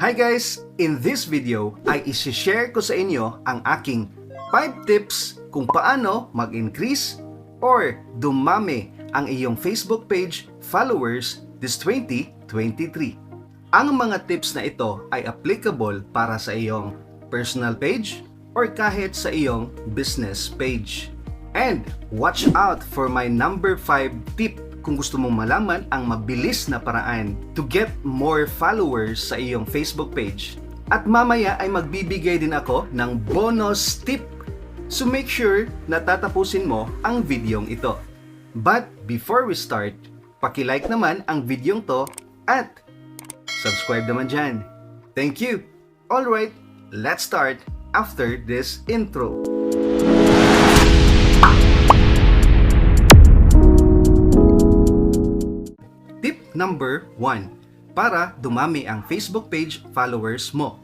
Hi guys! In this video ay isi-share ko sa inyo ang aking 5 tips kung paano mag-increase or dumami ang iyong Facebook page followers this 2023. Ang mga tips na ito ay applicable para sa iyong personal page or kahit sa iyong business page. And watch out for my number 5 tip kung gusto mong malaman ang mabilis na paraan to get more followers sa iyong Facebook page. At mamaya ay magbibigay din ako ng bonus tip. So make sure na tatapusin mo ang videong ito. But before we start, paki-like naman ang videong to at subscribe naman dyan. Thank you! Alright, let's start after this intro. Tip number 1 para dumami ang Facebook page followers mo.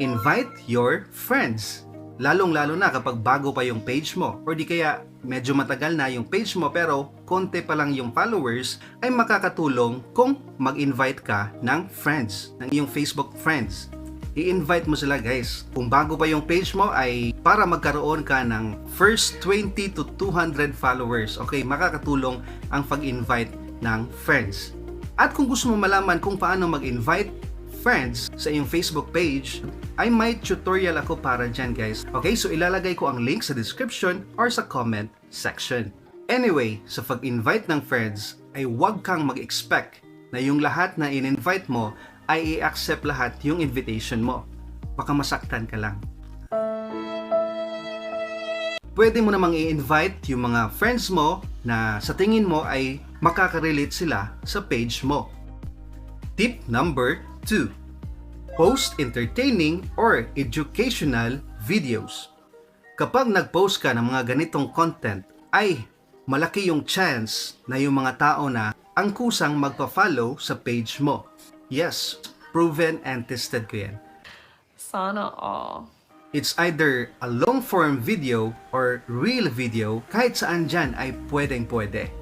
Invite your friends. Lalong-lalo na kapag bago pa yung page mo or di kaya medyo matagal na yung page mo pero konti pa lang yung followers, ay makakatulong kung mag-invite ka ng friends, ng iyong Facebook friends. I-invite mo sila guys. Kung bago pa yung page mo ay para magkaroon ka ng first 20 to 200 followers. Okay, makakatulong ang pag-invite ng friends. At kung gusto mo malaman kung paano mag-invite friends sa iyong Facebook page, ay may tutorial ako para dyan guys. Okay, so ilalagay ko ang link sa description or sa comment section. Anyway, sa pag-invite ng friends, ay huwag kang mag-expect na yung lahat na in-invite mo ay i-accept lahat yung invitation mo. Baka masaktan ka lang. Pwede mo namang i-invite yung mga friends mo na sa tingin mo ay makaka-relate sila sa page mo. Tip number 2. Post entertaining or educational videos. Kapag nag-post ka ng mga ganitong content, ay malaki yung chance na yung mga tao na ang kusang magpa-follow sa page mo. Yes, proven and tested ko yan. Sana all. It's either a long-form video or real video, kahit saan dyan ay pwedeng-pwede.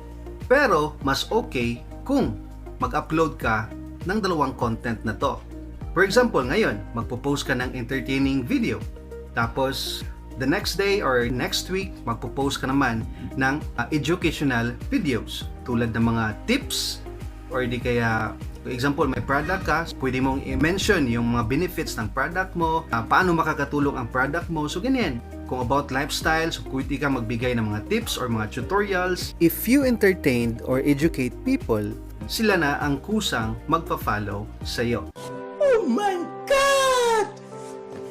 Pero mas okay kung mag-upload ka ng dalawang content na to. For example, ngayon, magpo-post ka ng entertaining video. Tapos, the next day or next week, magpo-post ka naman ng educational videos. Tulad ng mga tips or di kaya, for example, may product ka, pwede mong i-mention yung mga benefits ng product mo, paano makakatulong ang product mo. So, ganyan. Kung about lifestyle, so pwede ka magbigay ng mga tips or mga tutorials. If you entertained or educate people, sila na ang kusang magpa-follow sa'yo. Oh my God!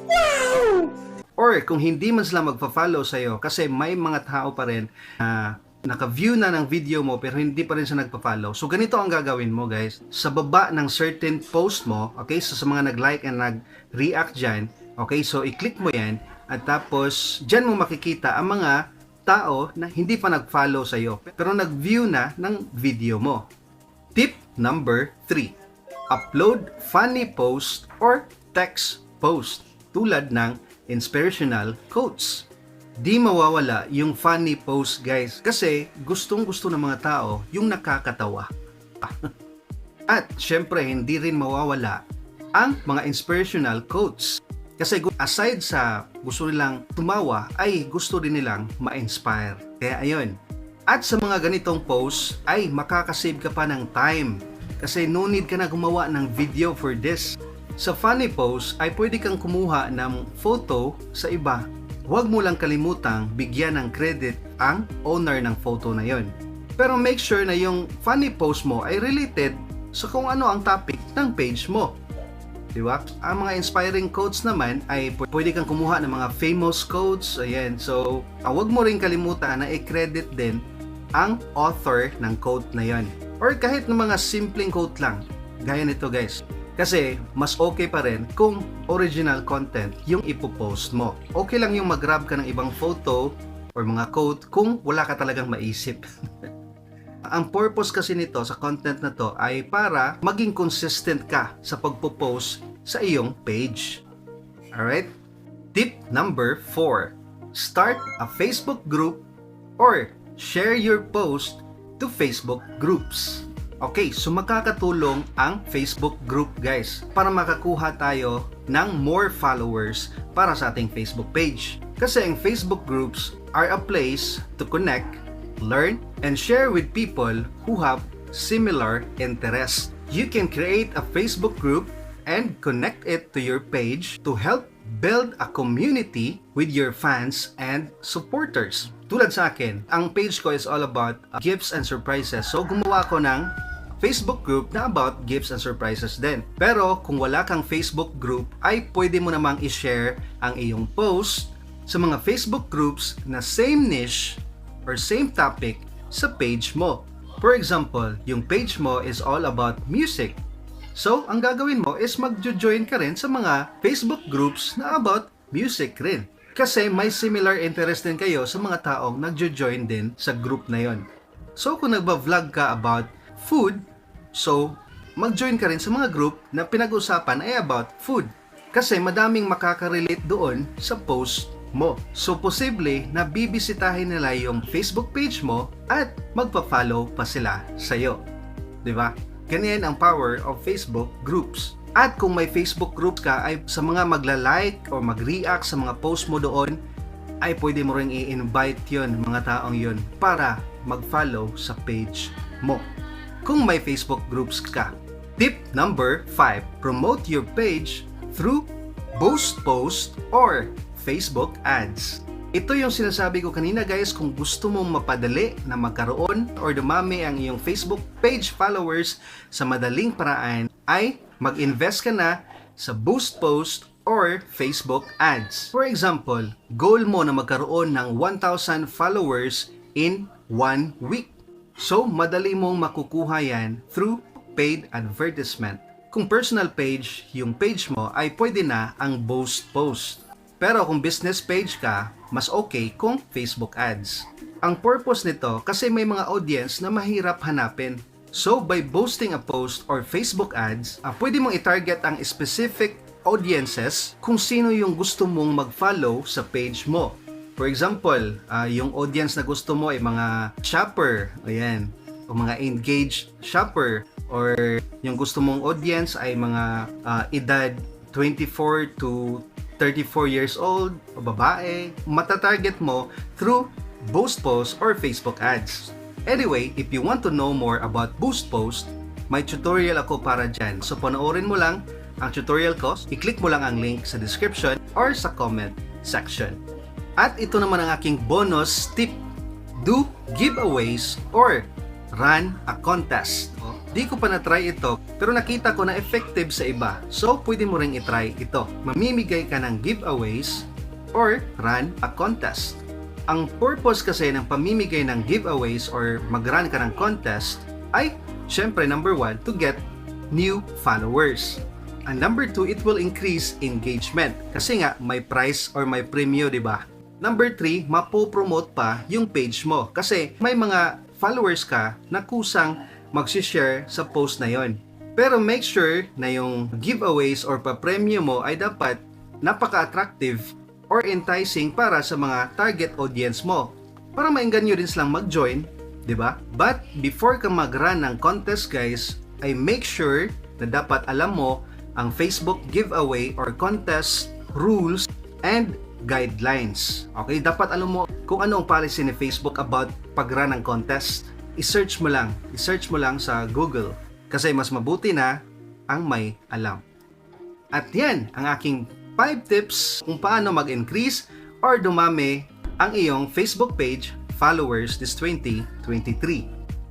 Wow! Or kung hindi man sila magpa-follow sa'yo, kasi may mga tao pa rin na naka-view na ng video mo pero hindi pa rin siya nagpa-follow. So ganito ang gagawin mo guys. Sa baba ng certain post mo, okay, so sa mga nag-like and nag-react dyan, okay, so i-click mo yan at tapos dyan mo makikita ang mga tao na hindi pa nag-follow sa'yo pero nag-view na ng video mo. Tip number 3. Upload funny post or text post tulad ng inspirational quotes. Di mawawala yung funny post guys kasi gustong-gusto ng mga tao yung nakakatawa. At syempre hindi rin mawawala ang mga inspirational quotes. Kasi aside sa gusto nilang tumawa ay gusto din nilang ma-inspire. Kaya ayun. At sa mga ganitong post ay makakasave ka pa ng time. Kasi no need ka na gumawa ng video for this. Sa funny post ay pwede kang kumuha ng photo sa iba. Huwag mo lang kalimutang bigyan ng credit ang owner ng photo na yon. Pero make sure na yung funny post mo ay related sa kung ano ang topic ng page mo. Diba? Ang mga inspiring quotes naman ay pwede kang kumuha ng mga famous quotes. Ayan. So, huwag mo rin kalimutan na i-credit din ang author ng quote na yon. Or kahit ng mga simpleng quote lang. Gaya nito guys. Kasi mas okay pa rin kung original content yung ipopost mo. Okay lang yung mag-grab ka ng ibang photo or mga quote kung wala ka talagang maisip. Ang purpose kasi nito sa content na to ay para maging consistent ka sa pagpo-post sa iyong page. Alright? Tip number 4. Start a Facebook group or share your post to Facebook groups. Okay, so makakatulong ang Facebook group guys para makakuha tayo ng more followers para sa ating Facebook page. Kasi ang Facebook groups are a place to connect, learn, and share with people who have similar interests. You can create a Facebook group and connect it to your page to help build a community with your fans and supporters. Tulad sa akin, ang page ko is all about gifts and surprises. So gumawa ko ng Facebook group na about gifts and surprises din. Pero kung wala kang Facebook group, ay pwede mo namang i-share ang iyong post sa mga Facebook groups na same niche or same topic sa page mo. For example, yung page mo is all about music. So, ang gagawin mo is mag-join ka rin sa mga Facebook groups na about music rin. Kasi may similar interest din kayo sa mga taong nag-join din sa group na yon. So, kung nagba-vlog ka about food, so, mag-join ka rin sa mga group na pinag-usapan ay about food. Kasi madaming makaka-relate doon sa post mo. So, posible na bibisitahin nila yung Facebook page mo at magpa-follow pa sila sa'yo. Diba? Ganyan ang power of Facebook groups. At kung may Facebook group ka, ay sa mga magla-like o mag-react sa mga post mo doon, ay pwede mo ring i-invite yon mga taong yon para mag-follow sa page mo. Kung may Facebook groups ka. Tip number 5. Promote your page through boost post or Facebook ads. Ito yung sinasabi ko kanina guys, kung gusto mong mapadali na magkaroon or dumami ang iyong Facebook page followers sa madaling paraan, ay mag-invest ka na sa boost post or Facebook ads. For example, goal mo na magkaroon ng 1,000 followers in 1 week. So, madali mong makukuha yan through paid advertisement. Kung personal page, yung page mo ay pwede na ang boost post. Pero kung business page ka, mas okay kung Facebook ads. Ang purpose nito kasi may mga audience na mahirap hanapin. So by boosting a post or Facebook ads, pwede mong i-target ang specific audiences kung sino yung gusto mong mag-follow sa page mo. For example, yung audience na gusto mo ay mga shopper, ayan, o mga engaged shopper, or yung gusto mong audience ay mga edad 24 to 34 years old o babae, matatarget mo through boost post or Facebook ads. Anyway, if you want to know more about boost post, may tutorial ako para dyan. So panoorin mo lang ang tutorial ko, i-click mo lang ang link sa description or sa comment section. At ito naman ang aking bonus tip. Do giveaways or run a contest. Di ko pa na-try ito, pero nakita ko na effective sa iba. So, pwede mo ring i-try ito. Mamimigay ka ng giveaways or run a contest. Ang purpose kasi ng pamimigay ng giveaways or mag-run ka ng contest ay, syempre, number 1, to get new followers. And number 2, it will increase engagement. Kasi nga, may prize or may premyo, di ba? Number 3, mapopromote pa yung page mo. Kasi may mga followers ka na kusang mag-share sa post na yon. Pero make sure na yung giveaways or pa-premyo mo ay dapat napaka-attractive or enticing para sa mga target audience mo. Para maengganyo din silang mag-join, di ba? But before ka mag-run ng contest guys, ay make sure na dapat alam mo ang Facebook giveaway or contest rules and guidelines. Okay? Dapat alam mo kung ano ang policy ni Facebook about pag-run ng contest. I-search mo lang sa Google kasi mas mabuti na ang may alam. At yan ang aking 5 tips kung paano mag-increase or dumami ang iyong Facebook page followers this 2023.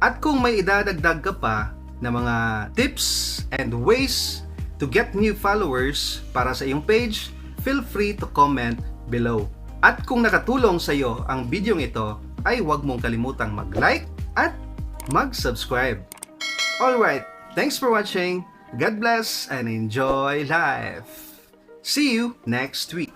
At kung may idadagdag ka pa na mga tips and ways to get new followers para sa iyong page, feel free to comment below. At kung nakatulong sa iyo ang video ito, ay huwag mong kalimutang mag-like at mag-subscribe. Alright, thanks for watching. God bless and enjoy life. See you next week.